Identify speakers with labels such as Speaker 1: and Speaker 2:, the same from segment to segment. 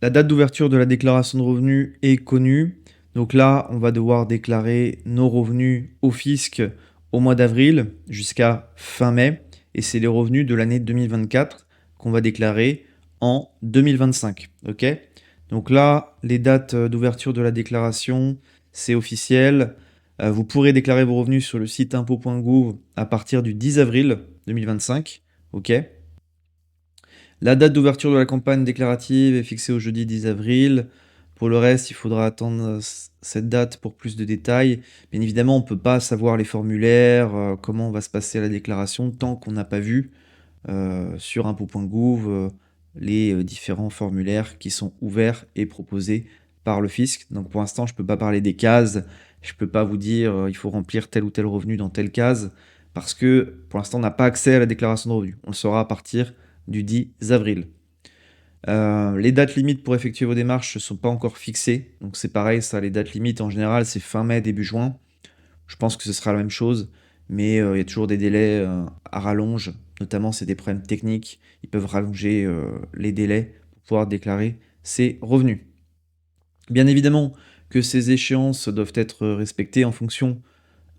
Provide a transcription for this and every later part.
Speaker 1: La date d'ouverture de la déclaration de revenus est connue. Donc là, on va devoir déclarer nos revenus au fisc au mois d'avril jusqu'à fin mai. Et c'est les revenus de l'année 2024 qu'on va déclarer en 2025. Ok? Donc là, les dates d'ouverture de la déclaration, c'est officiel. Vous pourrez déclarer vos revenus sur le site impôts.gouv à partir du 10 avril 2025. Ok? La date d'ouverture de la campagne déclarative est fixée au jeudi 10 avril. Pour le reste, il faudra attendre cette date pour plus de détails. Bien évidemment, on ne peut pas savoir les formulaires, comment va se passer la déclaration, tant qu'on n'a pas vu sur impôts.gouv les différents formulaires qui sont ouverts et proposés par le fisc. Donc pour l'instant, je ne peux pas parler des cases, je ne peux pas vous dire il faut remplir tel ou tel revenu dans telle case, parce que pour l'instant, on n'a pas accès à la déclaration de revenus. On le saura à partir du 10 avril. Les dates limites pour effectuer vos démarches ne sont pas encore fixées. Donc c'est pareil, ça, les dates limites en général, c'est fin mai, début juin. Je pense que ce sera la même chose, mais il y a toujours des délais à rallonge. Notamment, c'est des problèmes techniques. Ils peuvent rallonger les délais pour pouvoir déclarer ses revenus. Bien évidemment que ces échéances doivent être respectées en fonction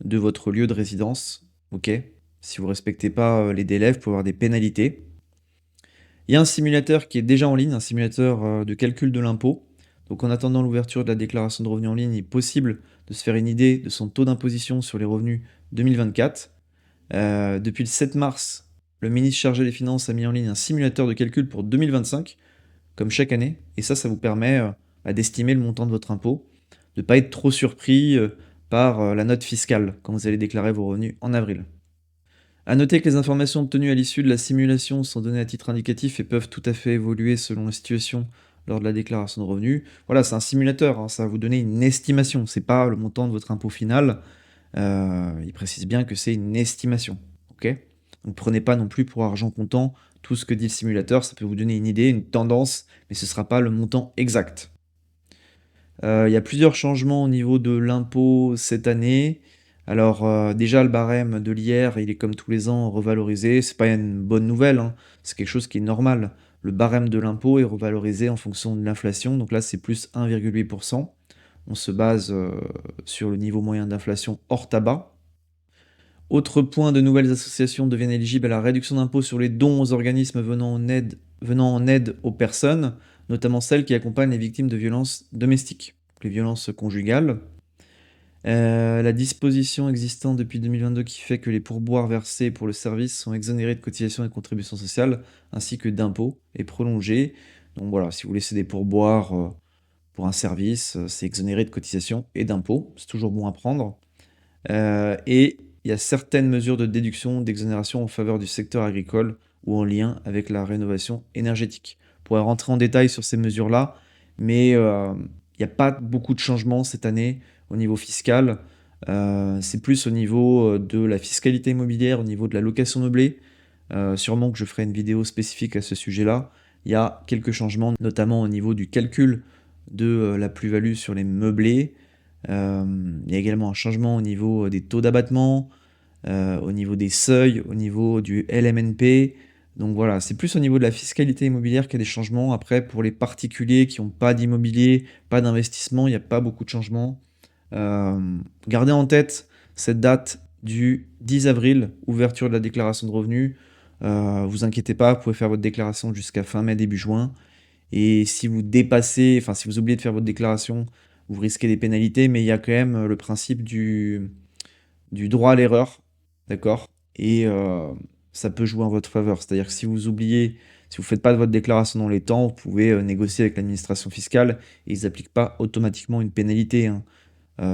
Speaker 1: de votre lieu de résidence. Ok. Si vous ne respectez pas les délais, vous pouvez avoir des pénalités. Il y a un simulateur qui est déjà en ligne, un simulateur de calcul de l'impôt. Donc en attendant l'ouverture de la déclaration de revenus en ligne, il est possible de se faire une idée de son taux d'imposition sur les revenus 2024. Depuis le 7 mars, le ministre chargé des Finances a mis en ligne un simulateur de calcul pour 2025, comme chaque année. Et ça vous permet d'estimer le montant de votre impôt, de ne pas être trop surpris par la note fiscale quand vous allez déclarer vos revenus en avril. A noter que les informations obtenues à l'issue de la simulation sont données à titre indicatif et peuvent tout à fait évoluer selon la situation lors de la déclaration de revenus. Voilà, c'est un simulateur, hein, ça va vous donner une estimation, c'est pas le montant de votre impôt final. Il précise bien que c'est une estimation. Ok. Donc prenez pas non plus pour argent comptant tout ce que dit le simulateur, ça peut vous donner une idée, une tendance, mais ce ne sera pas le montant exact. Il y a plusieurs changements au niveau de l'impôt cette année. Alors déjà le barème de l'IR, il est comme tous les ans revalorisé. C'est pas une bonne nouvelle, hein. C'est quelque chose qui est normal. Le barème de l'impôt est revalorisé en fonction de l'inflation. Donc là, c'est plus 1,8%. On se base sur le niveau moyen d'inflation hors tabac. Autre point, de nouvelles associations deviennent éligibles à la réduction d'impôt sur les dons aux organismes venant en aide aux personnes, notamment celles qui accompagnent les victimes de violences domestiques, les violences conjugales. La disposition existante depuis 2022 qui fait que les pourboires versés pour le service sont exonérés de cotisations et de contributions sociales, ainsi que d'impôts, est prolongée. Donc voilà, si vous laissez des pourboires pour un service, c'est exonéré de cotisations et d'impôts, c'est toujours bon à prendre. Et il y a certaines mesures de déduction, d'exonération en faveur du secteur agricole ou en lien avec la rénovation énergétique. On pourrait rentrer en détail sur ces mesures-là, mais il n'y a pas beaucoup de changements cette année au niveau fiscal. C'est plus au niveau de la fiscalité immobilière, au niveau de la location meublée. Sûrement que je ferai une vidéo spécifique à ce sujet-là. Il y a quelques changements, notamment au niveau du calcul de la plus-value sur les meublés. Il y a également un changement au niveau des taux d'abattement, au niveau des seuils, au niveau du LMNP. Donc voilà, c'est plus au niveau de la fiscalité immobilière qu'il y a des changements. Après, pour les particuliers qui n'ont pas d'immobilier, pas d'investissement, il n'y a pas beaucoup de changements. Gardez en tête cette date du 10 avril, ouverture de la déclaration de revenus. Vous inquiétez pas, vous pouvez faire votre déclaration jusqu'à fin mai, début juin. Et si vous dépassez, enfin si vous oubliez de faire votre déclaration, vous risquez des pénalités, mais il y a quand même le principe du droit à l'erreur, d'accord? Et ça peut jouer en votre faveur. C'est-à-dire que si vous oubliez, si vous ne faites pas votre déclaration dans les temps, vous pouvez négocier avec l'administration fiscale et ils n'appliquent pas automatiquement une pénalité, hein.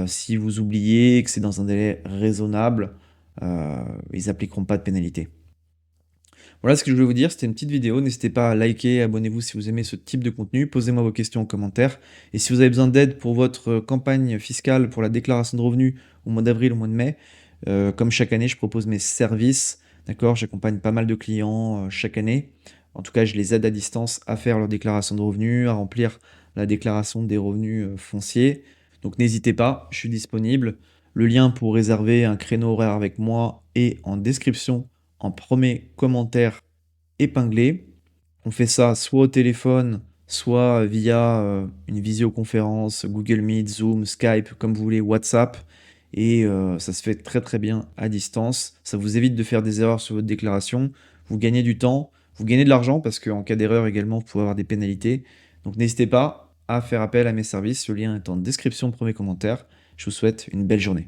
Speaker 1: Si vous oubliez que c'est dans un délai raisonnable, ils n'appliqueront pas de pénalité. Voilà ce que je voulais vous dire, c'était une petite vidéo. N'hésitez pas à liker, abonnez-vous si vous aimez ce type de contenu, posez-moi vos questions en commentaire. Et si vous avez besoin d'aide pour votre campagne fiscale, pour la déclaration de revenus au mois d'avril, au mois de mai, comme chaque année, je propose mes services. D'accord, j'accompagne pas mal de clients chaque année. En tout cas, je les aide à distance à faire leur déclaration de revenus, à remplir la déclaration des revenus fonciers. Donc n'hésitez pas, je suis disponible. Le lien pour réserver un créneau horaire avec moi est en description en premier commentaire épinglé. On fait ça soit au téléphone, soit via une visioconférence, Google Meet, Zoom, Skype, comme vous voulez, WhatsApp. Et ça se fait très très bien à distance. Ça vous évite de faire des erreurs sur votre déclaration. Vous gagnez du temps, vous gagnez de l'argent parce qu'en cas d'erreur également, vous pouvez avoir des pénalités. Donc n'hésitez pas à faire appel à mes services. Le lien est en description, premier commentaire. Je vous souhaite une belle journée.